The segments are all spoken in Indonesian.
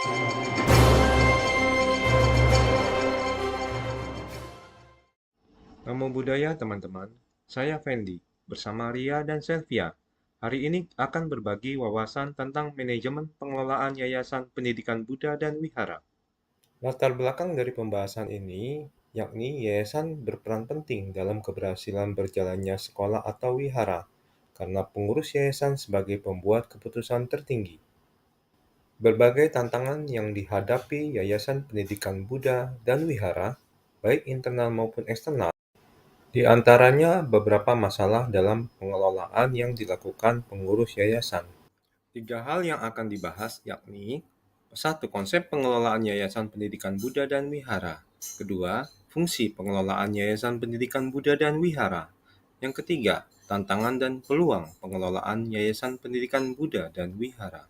Namo Buddhaya teman-teman, saya Fendi bersama Ria dan Selvia. Hari ini akan berbagi wawasan tentang manajemen pengelolaan Yayasan Pendidikan Buddha dan Wihara. Latar belakang dari pembahasan ini, yakni yayasan berperan penting dalam keberhasilan berjalannya sekolah atau wihara, karena pengurus yayasan sebagai pembuat keputusan tertinggi. Berbagai tantangan yang dihadapi Yayasan Pendidikan Buddha dan Wihara, baik internal maupun eksternal, di antaranya beberapa masalah dalam pengelolaan yang dilakukan pengurus yayasan. Tiga hal yang akan dibahas yakni: satu, konsep pengelolaan Yayasan Pendidikan Buddha dan Wihara. Kedua, fungsi pengelolaan Yayasan Pendidikan Buddha dan Wihara. Yang ketiga, tantangan dan peluang pengelolaan Yayasan Pendidikan Buddha dan Wihara.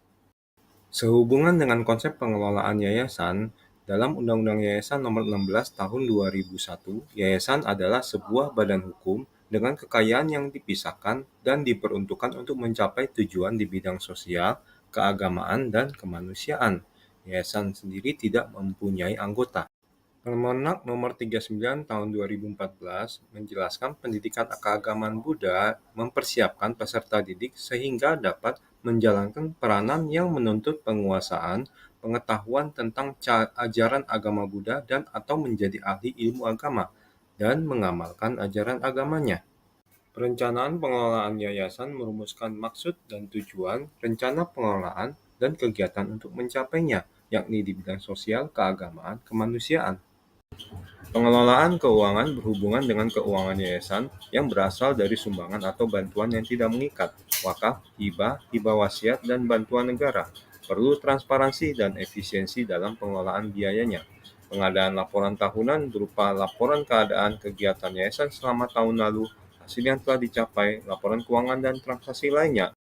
Sehubungan dengan konsep pengelolaan yayasan, dalam Undang-Undang Yayasan Nomor 16 Tahun 2001, yayasan adalah sebuah badan hukum dengan kekayaan yang dipisahkan dan diperuntukkan untuk mencapai tujuan di bidang sosial, keagamaan, dan kemanusiaan. Yayasan sendiri tidak mempunyai anggota. Permenak Nomor 39 Tahun 2014 menjelaskan pendidikan keagamaan Buddha mempersiapkan peserta didik sehingga dapat menjalankan peranan yang menuntut penguasaan pengetahuan tentang ajaran agama Buddha dan atau menjadi ahli ilmu agama dan mengamalkan ajaran agamanya. Perencanaan pengelolaan yayasan merumuskan maksud dan tujuan, rencana pengelolaan, dan kegiatan untuk mencapainya, yakni di bidang sosial, keagamaan, kemanusiaan. Pengelolaan keuangan berhubungan dengan keuangan yayasan yang berasal dari sumbangan atau bantuan yang tidak mengikat, wakaf, hibah, hibah wasiat, dan bantuan negara. Perlu transparansi dan efisiensi dalam pengelolaan biayanya. Pengadaan laporan tahunan berupa laporan keadaan kegiatan yayasan selama tahun lalu, hasil yang telah dicapai, laporan keuangan, dan transaksi lainnya.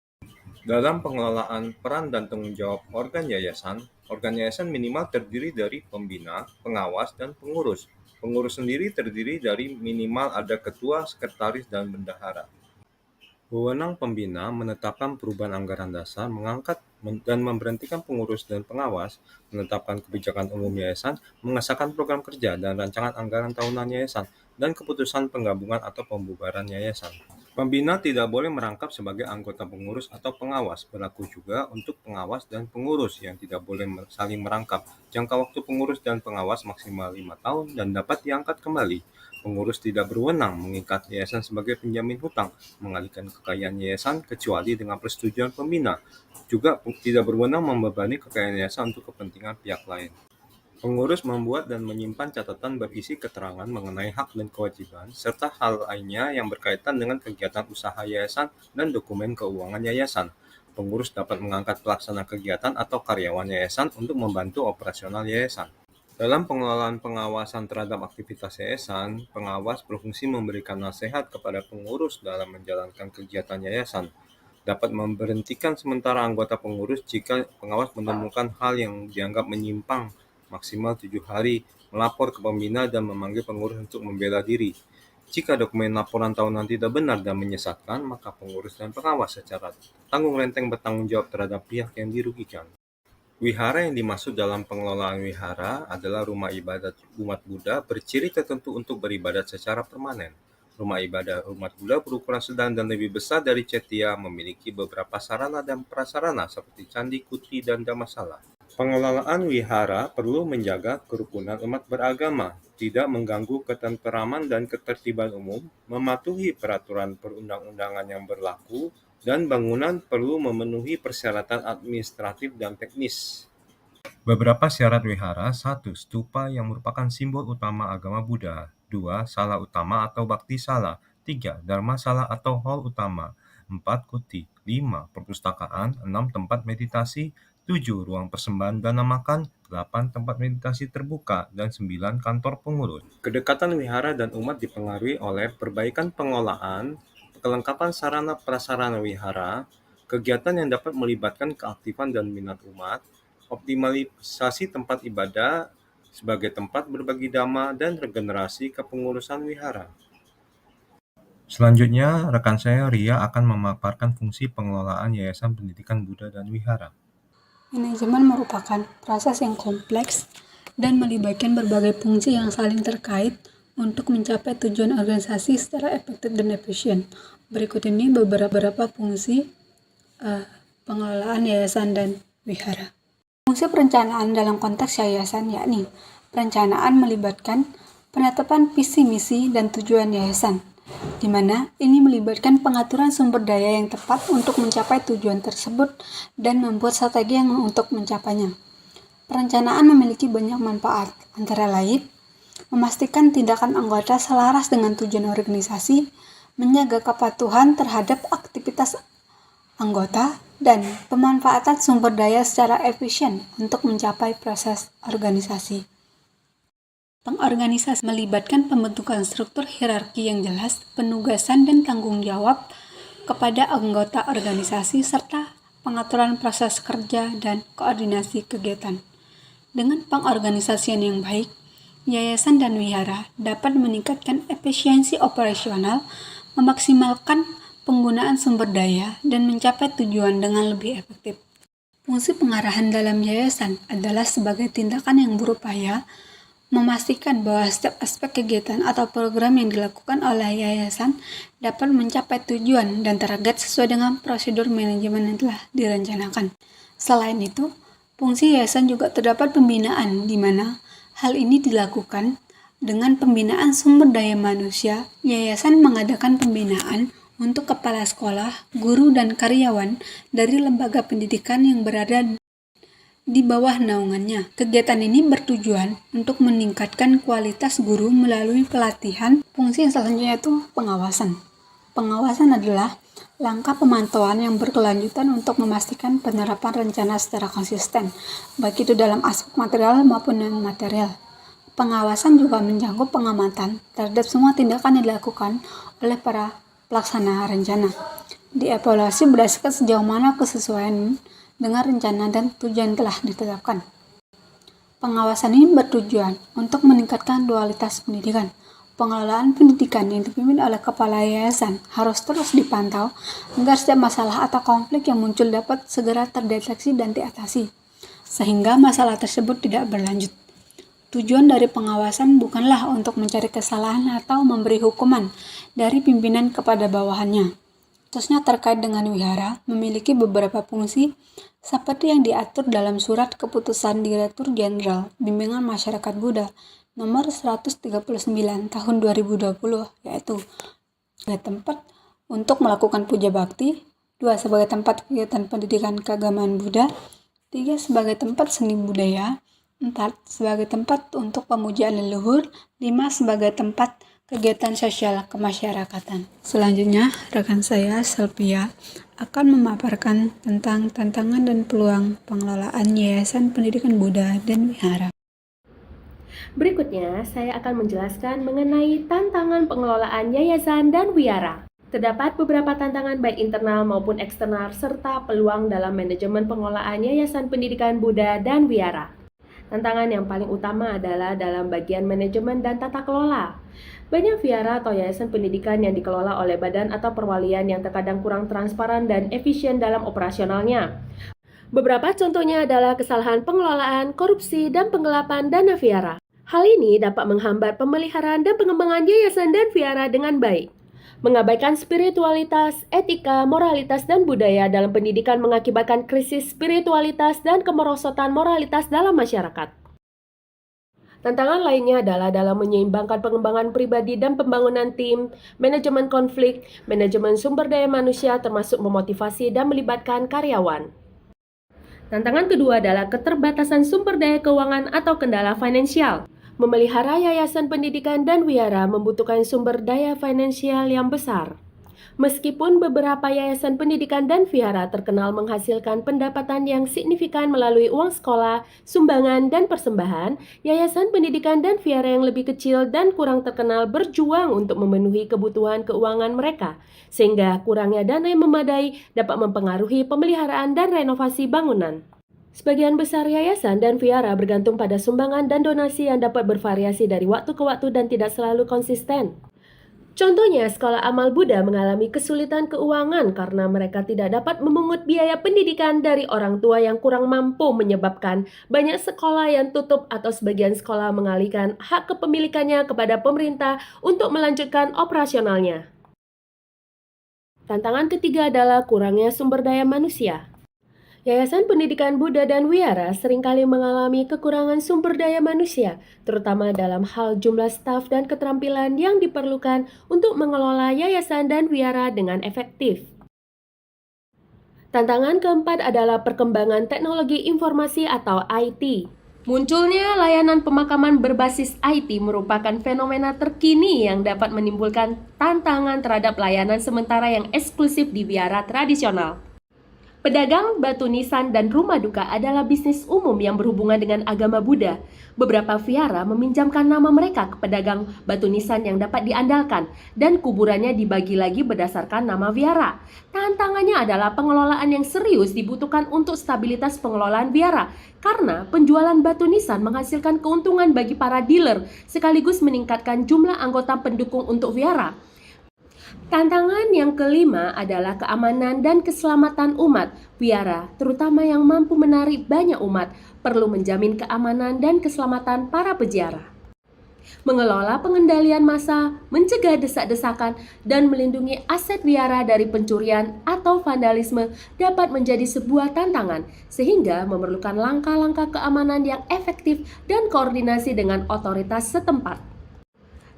Dalam pengelolaan peran dan tanggung jawab organ yayasan minimal terdiri dari pembina, pengawas, dan pengurus. Pengurus sendiri terdiri dari minimal ada ketua, sekretaris, dan bendahara. Wewenang pembina menetapkan perubahan anggaran dasar, mengangkat dan memberhentikan pengurus dan pengawas, menetapkan kebijakan umum yayasan, mengesahkan program kerja dan rancangan anggaran tahunan yayasan, dan keputusan penggabungan atau pembubaran yayasan. Pembina tidak boleh merangkap sebagai anggota pengurus atau pengawas. Berlaku juga untuk pengawas dan pengurus yang tidak boleh saling merangkap. Jangka waktu pengurus dan pengawas maksimal 5 tahun dan dapat diangkat kembali. Pengurus tidak berwenang mengikat yayasan sebagai penjamin hutang, mengalihkan kekayaan yayasan kecuali dengan persetujuan pembina. Juga tidak berwenang membebani kekayaan yayasan untuk kepentingan pihak lain. Pengurus membuat dan menyimpan catatan berisi keterangan mengenai hak dan kewajiban, serta hal lainnya yang berkaitan dengan kegiatan usaha yayasan dan dokumen keuangan yayasan. Pengurus dapat mengangkat pelaksana kegiatan atau karyawan yayasan untuk membantu operasional yayasan. Dalam pengelolaan pengawasan terhadap aktivitas yayasan, pengawas berfungsi memberikan nasihat kepada pengurus dalam menjalankan kegiatan yayasan. Dapat memberhentikan sementara anggota pengurus jika pengawas menemukan hal yang dianggap menyimpang, maksimal 7 hari, melapor ke pembina dan memanggil pengurus untuk membela diri. Jika dokumen laporan tahunan tidak benar dan menyesatkan, maka pengurus dan pengawas secara tanggung renteng bertanggung jawab terhadap pihak yang dirugikan. Wihara yang dimaksud dalam pengelolaan wihara adalah rumah ibadat umat Buddha berciri tertentu untuk beribadat secara permanen. Rumah ibadah umat Buddha berukuran sedang dan lebih besar dari cetia, memiliki beberapa sarana dan prasarana seperti candi, kuti, dan dhammasala. Pengelolaan wihara perlu menjaga kerukunan umat beragama, tidak mengganggu ketenteraman dan ketertiban umum, mematuhi peraturan perundang-undangan yang berlaku, dan bangunan perlu memenuhi persyaratan administratif dan teknis. Beberapa syarat wihara: 1. Stupa yang merupakan simbol utama agama Buddha. 2. Sala utama atau bakti sala. 3. Dharma sala atau hall utama. 4. Kuti. 5. Perpustakaan. 6. Tempat meditasi. 7. Ruang persembahan dana makan. 8. Tempat meditasi terbuka. Dan 9. Kantor pengurus. Kedekatan wihara dan umat dipengaruhi oleh perbaikan pengelolaan, kelengkapan sarana prasarana wihara, kegiatan yang dapat melibatkan keaktifan dan minat umat, optimalisasi tempat ibadah sebagai tempat berbagi dhamma, dan regenerasi kepengurusan wihara. Selanjutnya, rekan saya Ria akan memaparkan fungsi pengelolaan Yayasan Pendidikan Buddha dan Wihara. Manajemen merupakan proses yang kompleks dan melibatkan berbagai fungsi yang saling terkait untuk mencapai tujuan organisasi secara efektif dan efisien. Berikut ini beberapa fungsi pengelolaan yayasan dan wihara. Fungsi perencanaan dalam konteks yayasan yakni perencanaan melibatkan penetapan visi misi dan tujuan yayasan, di mana ini melibatkan pengaturan sumber daya yang tepat untuk mencapai tujuan tersebut dan membuat strategi yang untuk mencapainya. Perencanaan memiliki banyak manfaat, antara lain memastikan tindakan anggota selaras dengan tujuan organisasi, menjaga kepatuhan terhadap aktivitas anggota, dan pemanfaatan sumber daya secara efisien untuk mencapai proses organisasi. Pengorganisasi melibatkan pembentukan struktur hierarki yang jelas, penugasan dan tanggung jawab kepada anggota organisasi, serta pengaturan proses kerja dan koordinasi kegiatan. Dengan pengorganisasian yang baik, yayasan dan wihara dapat meningkatkan efisiensi operasional, memaksimalkan penggunaan sumber daya, dan mencapai tujuan dengan lebih efektif. Fungsi pengarahan dalam yayasan adalah sebagai tindakan yang berupaya memastikan bahwa setiap aspek kegiatan atau program yang dilakukan oleh yayasan dapat mencapai tujuan dan target sesuai dengan prosedur manajemen yang telah direncanakan. Selain itu, fungsi yayasan juga terdapat pembinaan, di mana hal ini dilakukan dengan pembinaan sumber daya manusia. Yayasan mengadakan pembinaan untuk kepala sekolah, guru, dan karyawan dari lembaga pendidikan yang berada di bawah naungannya. Kegiatan ini bertujuan untuk meningkatkan kualitas guru melalui pelatihan. Fungsi yang selanjutnya itu pengawasan. Pengawasan adalah langkah pemantauan yang berkelanjutan untuk memastikan penerapan rencana secara konsisten, baik itu dalam aspek material maupun non-material. Pengawasan juga mencakup pengamatan terhadap semua tindakan yang dilakukan oleh para pelaksana rencana. Dievaluasi berdasarkan sejauh mana kesesuaian dengan rencana dan tujuan telah ditetapkan. Pengawasan ini bertujuan untuk meningkatkan dualitas pendidikan. Pengelolaan pendidikan yang dipimpin oleh kepala yayasan harus terus dipantau agar setiap masalah atau konflik yang muncul dapat segera terdeteksi dan diatasi, sehingga masalah tersebut tidak berlanjut. Tujuan dari pengawasan bukanlah untuk mencari kesalahan atau memberi hukuman dari pimpinan kepada bawahannya. Khususnya terkait dengan wihara, memiliki beberapa fungsi seperti yang diatur dalam Surat Keputusan Direktur Jenderal Bimbingan Masyarakat Buddha nomor 139 tahun 2020, yaitu sebagai tempat untuk melakukan puja bakti, 2 sebagai tempat kegiatan pendidikan keagamaan Buddha, 3 sebagai tempat seni budaya, 4 sebagai tempat untuk pemujaan leluhur, 5 sebagai tempat kegiatan sosial kemasyarakatan. Selanjutnya, rekan saya, Selvia, akan memaparkan tentang tantangan dan peluang pengelolaan Yayasan Pendidikan Buddha dan Wihara. Berikutnya, saya akan menjelaskan mengenai tantangan pengelolaan yayasan dan wihara. Terdapat beberapa tantangan baik internal maupun eksternal serta peluang dalam manajemen pengelolaan yayasan pendidikan Buddha dan wihara. Tantangan yang paling utama adalah dalam bagian manajemen dan tata kelola. Banyak wihara atau yayasan pendidikan yang dikelola oleh badan atau perwalian yang terkadang kurang transparan dan efisien dalam operasionalnya. Beberapa contohnya adalah kesalahan pengelolaan, korupsi, dan penggelapan dana wihara. Hal ini dapat menghambat pemeliharaan dan pengembangan yayasan dan wihara dengan baik. Mengabaikan spiritualitas, etika, moralitas, dan budaya dalam pendidikan mengakibatkan krisis spiritualitas dan kemerosotan moralitas dalam masyarakat. Tantangan lainnya adalah dalam menyeimbangkan pengembangan pribadi dan pembangunan tim, manajemen konflik, manajemen sumber daya manusia termasuk memotivasi dan melibatkan karyawan. Tantangan kedua adalah keterbatasan sumber daya keuangan atau kendala finansial. Memelihara yayasan pendidikan dan wihara membutuhkan sumber daya finansial yang besar. Meskipun beberapa yayasan pendidikan dan wihara terkenal menghasilkan pendapatan yang signifikan melalui uang sekolah, sumbangan, dan persembahan, yayasan pendidikan dan wihara yang lebih kecil dan kurang terkenal berjuang untuk memenuhi kebutuhan keuangan mereka, sehingga kurangnya dana yang memadai dapat mempengaruhi pemeliharaan dan renovasi bangunan. Sebagian besar yayasan dan wihara bergantung pada sumbangan dan donasi yang dapat bervariasi dari waktu ke waktu dan tidak selalu konsisten. Contohnya, sekolah amal Buddha mengalami kesulitan keuangan karena mereka tidak dapat memungut biaya pendidikan dari orang tua yang kurang mampu, menyebabkan banyak sekolah yang tutup atau sebagian sekolah mengalihkan hak kepemilikannya kepada pemerintah untuk melanjutkan operasionalnya. Tantangan ketiga adalah kurangnya sumber daya manusia. Yayasan Pendidikan Buddha dan Wihara seringkali mengalami kekurangan sumber daya manusia, terutama dalam hal jumlah staf dan keterampilan yang diperlukan untuk mengelola yayasan dan wihara dengan efektif. Tantangan keempat adalah perkembangan teknologi informasi atau IT. Munculnya layanan pemakaman berbasis IT merupakan fenomena terkini yang dapat menimbulkan tantangan terhadap layanan sementara yang eksklusif di wihara tradisional. Pedagang, batu nisan, dan rumah duka adalah bisnis umum yang berhubungan dengan agama Buddha. Beberapa vihara meminjamkan nama mereka ke pedagang batu nisan yang dapat diandalkan, dan kuburannya dibagi lagi berdasarkan nama vihara. Tantangannya adalah pengelolaan yang serius dibutuhkan untuk stabilitas pengelolaan vihara, karena penjualan batu nisan menghasilkan keuntungan bagi para dealer, sekaligus meningkatkan jumlah anggota pendukung untuk vihara. Tantangan yang kelima adalah keamanan dan keselamatan umat. Wihara, terutama yang mampu menarik banyak umat, perlu menjamin keamanan dan keselamatan para peziarah. Mengelola pengendalian massa, mencegah desak-desakan, dan melindungi aset wihara dari pencurian atau vandalisme dapat menjadi sebuah tantangan, sehingga memerlukan langkah-langkah keamanan yang efektif dan koordinasi dengan otoritas setempat.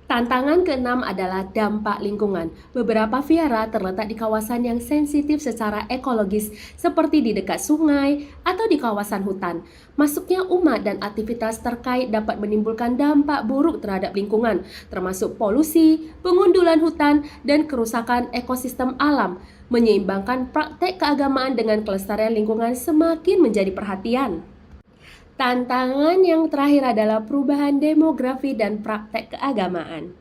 Tantangan keenam adalah dampak lingkungan. Beberapa vihara terletak di kawasan yang sensitif secara ekologis, seperti di dekat sungai atau di kawasan hutan. Masuknya umat dan aktivitas terkait dapat menimbulkan dampak buruk terhadap lingkungan, termasuk polusi, pengundulan hutan, dan kerusakan ekosistem alam. Menyeimbangkan praktek keagamaan dengan kelestarian lingkungan semakin menjadi perhatian. Tantangan yang terakhir adalah perubahan demografi dan praktek keagamaan.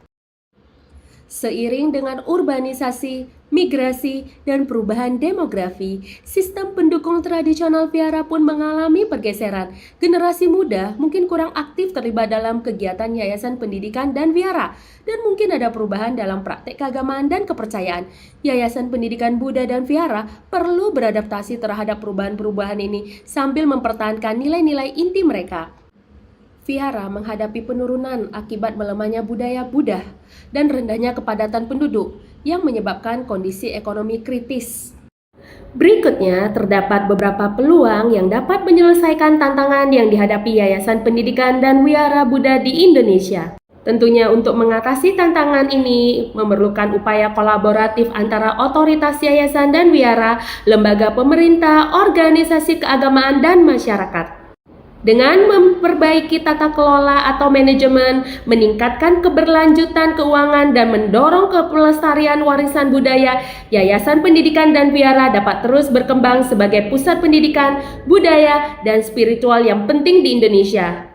Seiring dengan urbanisasi, migrasi, dan perubahan demografi, sistem pendukung tradisional vihara pun mengalami pergeseran. Generasi muda mungkin kurang aktif terlibat dalam kegiatan yayasan pendidikan dan vihara, dan mungkin ada perubahan dalam praktek keagamaan dan kepercayaan. Yayasan pendidikan Buddha dan vihara perlu beradaptasi terhadap perubahan-perubahan ini sambil mempertahankan nilai-nilai inti mereka. Vihara menghadapi penurunan akibat melemahnya budaya Buddha dan rendahnya kepadatan penduduk yang menyebabkan kondisi ekonomi kritis. Berikutnya, terdapat beberapa peluang yang dapat menyelesaikan tantangan yang dihadapi Yayasan Pendidikan dan Wihara Buddha di Indonesia. Tentunya untuk mengatasi tantangan ini memerlukan upaya kolaboratif antara otoritas yayasan dan wihara, lembaga pemerintah, organisasi keagamaan, dan masyarakat. Dengan memperbaiki tata kelola atau manajemen, meningkatkan keberlanjutan keuangan, dan mendorong pelestarian warisan budaya, Yayasan Pendidikan dan Wihara dapat terus berkembang sebagai pusat pendidikan, budaya, dan spiritual yang penting di Indonesia.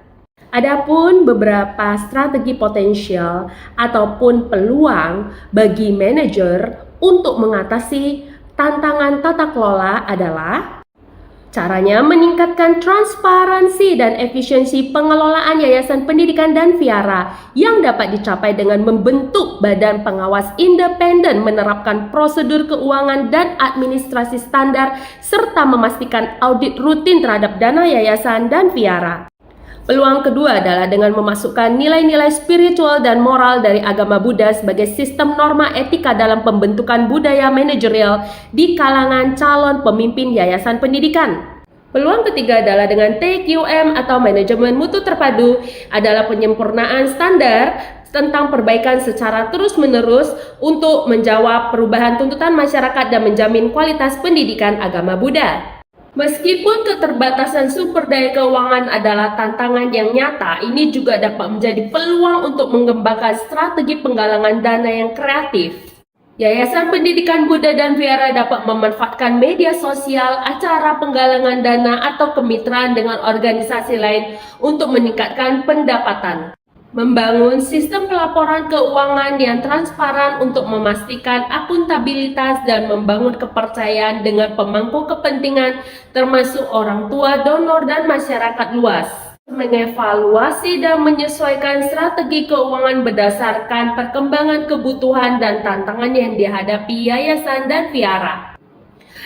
Adapun beberapa strategi potensial ataupun peluang bagi manajer untuk mengatasi tantangan tata kelola adalah: caranya meningkatkan transparansi dan efisiensi pengelolaan Yayasan Pendidikan dan Vihara yang dapat dicapai dengan membentuk badan pengawas independen, menerapkan prosedur keuangan dan administrasi standar, serta memastikan audit rutin terhadap dana yayasan dan vihara. Peluang kedua adalah dengan memasukkan nilai-nilai spiritual dan moral dari agama Buddha sebagai sistem norma etika dalam pembentukan budaya manajerial di kalangan calon pemimpin yayasan pendidikan. Peluang ketiga adalah dengan TQM atau manajemen mutu terpadu, adalah penyempurnaan standar tentang perbaikan secara terus-menerus untuk menjawab perubahan tuntutan masyarakat dan menjamin kualitas pendidikan agama Buddha. Meskipun keterbatasan sumber daya keuangan adalah tantangan yang nyata, ini juga dapat menjadi peluang untuk mengembangkan strategi penggalangan dana yang kreatif. Yayasan Pendidikan Buddha dan Vihara dapat memanfaatkan media sosial, acara penggalangan dana, atau kemitraan dengan organisasi lain untuk meningkatkan pendapatan. Membangun sistem pelaporan keuangan yang transparan untuk memastikan akuntabilitas dan membangun kepercayaan dengan pemangku kepentingan termasuk orang tua, donor, dan masyarakat luas. mengevaluasi dan menyesuaikan strategi keuangan berdasarkan perkembangan kebutuhan dan tantangan yang dihadapi yayasan dan wihara.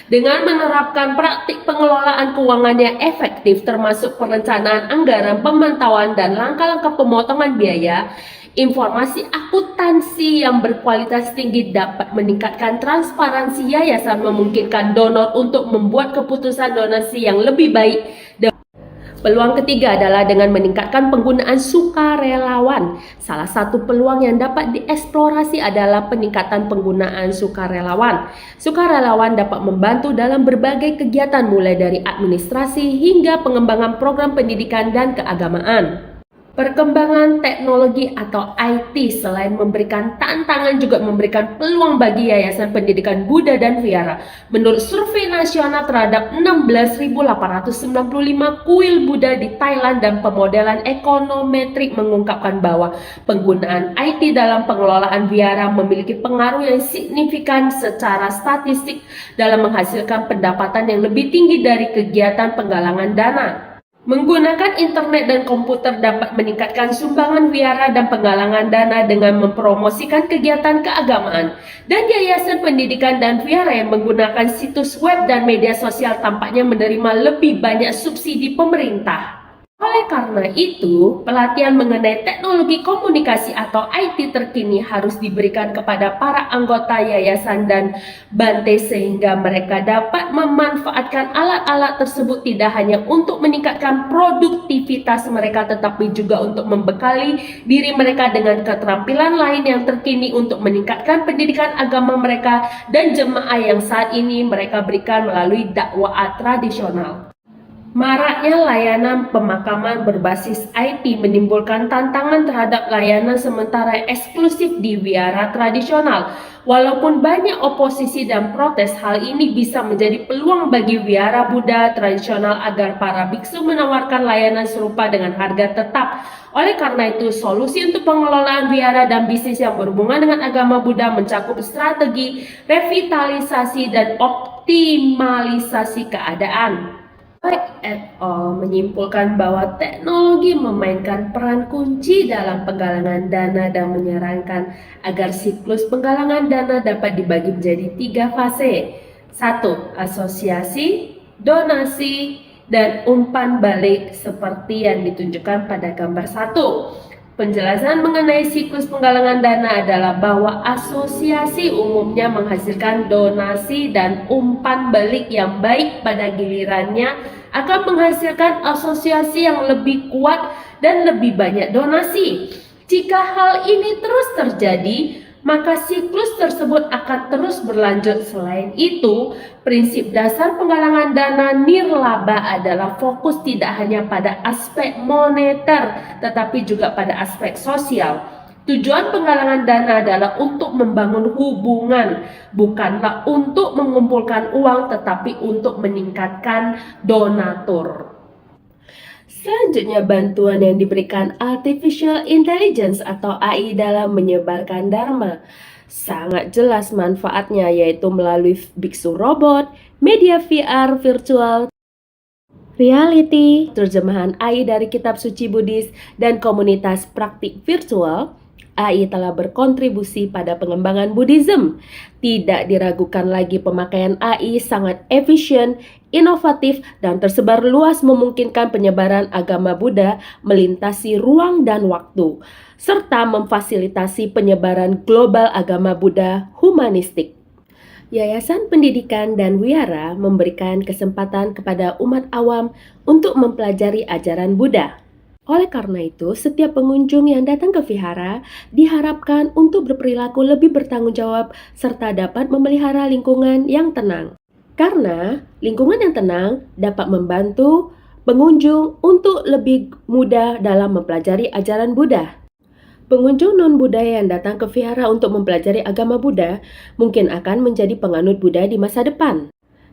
Dengan menerapkan praktik pengelolaan keuangan yang efektif termasuk perencanaan anggaran, pemantauan, dan langkah-langkah pemotongan biaya, informasi akuntansi yang berkualitas tinggi dapat meningkatkan transparansi yayasan, memungkinkan donor untuk membuat keputusan donasi yang lebih baik. Peluang ketiga adalah dengan meningkatkan penggunaan sukarelawan. Salah satu peluang yang dapat dieksplorasi adalah peningkatan penggunaan sukarelawan. Sukarelawan dapat membantu dalam berbagai kegiatan mulai dari administrasi hingga pengembangan program pendidikan dan keagamaan. Perkembangan teknologi atau IT selain memberikan tantangan juga memberikan peluang bagi Yayasan Pendidikan Buddha dan Wihara. Menurut survei nasional terhadap 16.895 kuil Buddha di Thailand dan pemodelan ekonometrik mengungkapkan bahwa penggunaan IT dalam pengelolaan wihara memiliki pengaruh yang signifikan secara statistik dalam menghasilkan pendapatan yang lebih tinggi dari kegiatan penggalangan dana. Menggunakan internet dan komputer dapat meningkatkan sumbangan wihara dan penggalangan dana dengan mempromosikan kegiatan keagamaan. Dan Yayasan Pendidikan dan Wihara yang menggunakan situs web dan media sosial tampaknya menerima lebih banyak subsidi pemerintah. Oleh karena itu, pelatihan mengenai teknologi komunikasi atau IT terkini harus diberikan kepada para anggota yayasan dan Bante sehingga mereka dapat memanfaatkan alat-alat tersebut tidak hanya untuk meningkatkan produktivitas mereka tetapi juga untuk membekali diri mereka dengan keterampilan lain yang terkini untuk meningkatkan pendidikan agama mereka dan jemaah yang saat ini mereka berikan melalui dakwah tradisional. Maraknya layanan pemakaman berbasis IT menimbulkan tantangan terhadap layanan sementara eksklusif di wihara tradisional. Walaupun banyak oposisi dan protes, hal ini bisa menjadi peluang bagi wihara Buddha tradisional agar para biksu menawarkan layanan serupa dengan harga tetap. Oleh karena itu, solusi untuk pengelolaan wihara dan bisnis yang berhubungan dengan agama Buddha mencakup strategi revitalisasi dan optimalisasi keadaan. White et al. Menyimpulkan bahwa teknologi memainkan peran kunci dalam penggalangan dana dan menyarankan agar siklus penggalangan dana dapat dibagi menjadi 3 fase. 1. Asosiasi, donasi, dan umpan balik seperti yang ditunjukkan pada gambar 1. Penjelasan mengenai siklus penggalangan dana adalah bahwa asosiasi umumnya menghasilkan donasi dan umpan balik yang baik pada gilirannya akan menghasilkan asosiasi yang lebih kuat dan lebih banyak donasi. Jika hal ini terus terjadi, maka siklus tersebut akan terus berlanjut. Selain itu, prinsip dasar penggalangan dana nirlaba adalah fokus tidak hanya pada aspek moneter, tetapi juga pada aspek sosial. Tujuan penggalangan dana adalah untuk membangun hubungan, bukanlah untuk mengumpulkan uang, tetapi untuk meningkatkan donatur. Selanjutnya, bantuan yang diberikan Artificial Intelligence atau AI dalam menyebarkan dharma. Sangat jelas manfaatnya, yaitu melalui biksu robot, media VR virtual reality, terjemahan AI dari kitab suci Buddhis, dan komunitas praktik virtual. AI telah berkontribusi pada pengembangan Buddhism. Tidak diragukan lagi pemakaian AI sangat efisien, inovatif, dan tersebar luas memungkinkan penyebaran agama Buddha melintasi ruang dan waktu, serta memfasilitasi penyebaran global agama Buddha humanistik. Yayasan Pendidikan dan Wihara memberikan kesempatan kepada umat awam untuk mempelajari ajaran Buddha. Oleh karena itu, setiap pengunjung yang datang ke vihara diharapkan untuk berperilaku lebih bertanggung jawab serta dapat memelihara lingkungan yang tenang. Karena lingkungan yang tenang dapat membantu pengunjung untuk lebih mudah dalam mempelajari ajaran Buddha. Pengunjung non-Buddha yang datang ke vihara untuk mempelajari agama Buddha mungkin akan menjadi penganut Buddha di masa depan.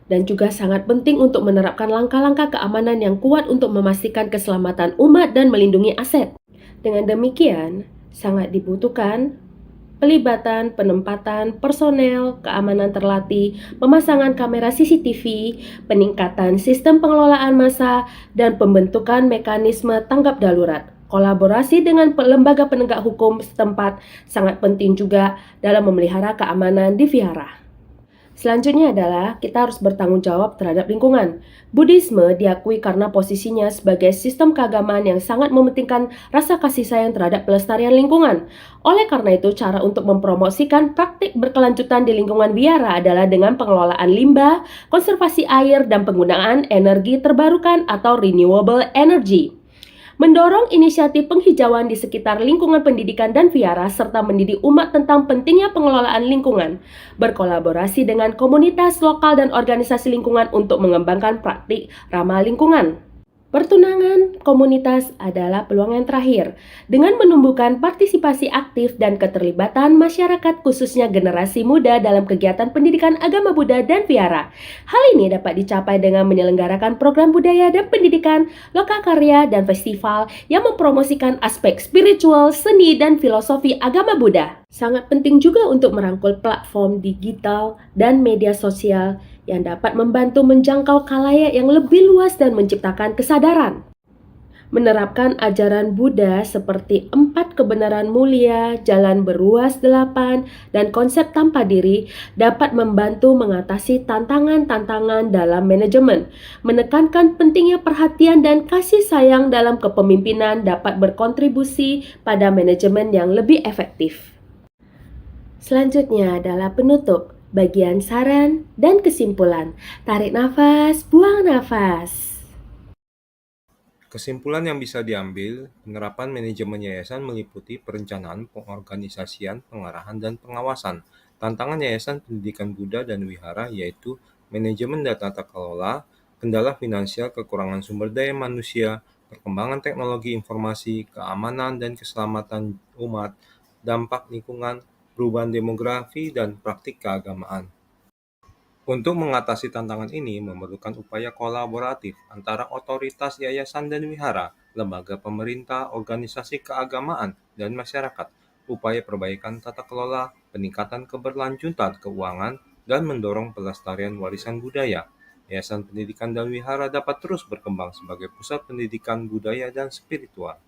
Dan juga sangat penting untuk menerapkan langkah-langkah keamanan yang kuat untuk memastikan keselamatan umat dan melindungi aset. Dengan demikian, sangat dibutuhkan pelibatan, penempatan personel, keamanan terlatih, pemasangan kamera CCTV, peningkatan sistem pengelolaan massa, dan pembentukan mekanisme tanggap darurat. Kolaborasi dengan lembaga penegak hukum setempat sangat penting juga dalam memelihara keamanan di vihara. Selanjutnya adalah kita harus bertanggung jawab terhadap lingkungan. Buddhisme diakui karena posisinya sebagai sistem keagamaan yang sangat mementingkan rasa kasih sayang terhadap pelestarian lingkungan. Oleh karena itu, cara untuk mempromosikan praktik berkelanjutan di lingkungan wihara adalah dengan pengelolaan limbah, konservasi air, dan penggunaan energi terbarukan atau renewable energy. Mendorong inisiatif penghijauan di sekitar lingkungan pendidikan dan vihara serta mendidik umat tentang pentingnya pengelolaan lingkungan, berkolaborasi dengan komunitas lokal dan organisasi lingkungan untuk mengembangkan praktik ramah lingkungan. Pertunangan komunitas adalah peluang yang terakhir. Dengan menumbuhkan partisipasi aktif dan keterlibatan masyarakat khususnya generasi muda dalam kegiatan pendidikan agama Buddha dan vihara. Hal ini dapat dicapai dengan menyelenggarakan program budaya dan pendidikan, lokakarya, dan festival yang mempromosikan aspek spiritual, seni, dan filosofi agama Buddha. Sangat penting juga untuk merangkul platform digital dan media sosial yang dapat membantu menjangkau khalayak yang lebih luas dan menciptakan kesadaran. Menerapkan ajaran Buddha seperti 4 kebenaran mulia, jalan beruas 8, dan konsep tanpa diri dapat membantu mengatasi tantangan-tantangan dalam manajemen. Menekankan pentingnya perhatian dan kasih sayang dalam kepemimpinan dapat berkontribusi pada manajemen yang lebih efektif. Selanjutnya adalah penutup. Bagian saran dan kesimpulan. Tarik nafas, buang nafas. Kesimpulan yang bisa diambil, penerapan manajemen yayasan meliputi perencanaan, pengorganisasian, pengarahan, dan pengawasan. Tantangan Yayasan Pendidikan Buddha dan Wihara yaitu manajemen dan tata kelola, kendala finansial, kekurangan sumber daya manusia, perkembangan teknologi informasi, keamanan dan keselamatan umat, dampak lingkungan, perubahan demografi, dan praktik keagamaan. Untuk mengatasi tantangan ini memerlukan upaya kolaboratif antara otoritas yayasan dan wihara, lembaga pemerintah, organisasi keagamaan, dan masyarakat. Upaya perbaikan tata kelola, peningkatan keberlanjutan keuangan, dan mendorong pelestarian warisan budaya. Yayasan Pendidikan dan Wihara dapat terus berkembang sebagai pusat pendidikan budaya dan spiritual.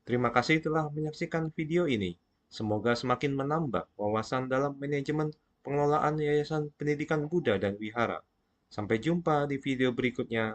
Terima kasih telah menyaksikan video ini. Semoga semakin menambah wawasan dalam manajemen pengelolaan Yayasan Pendidikan Buddha dan Wihara. Sampai jumpa di video berikutnya.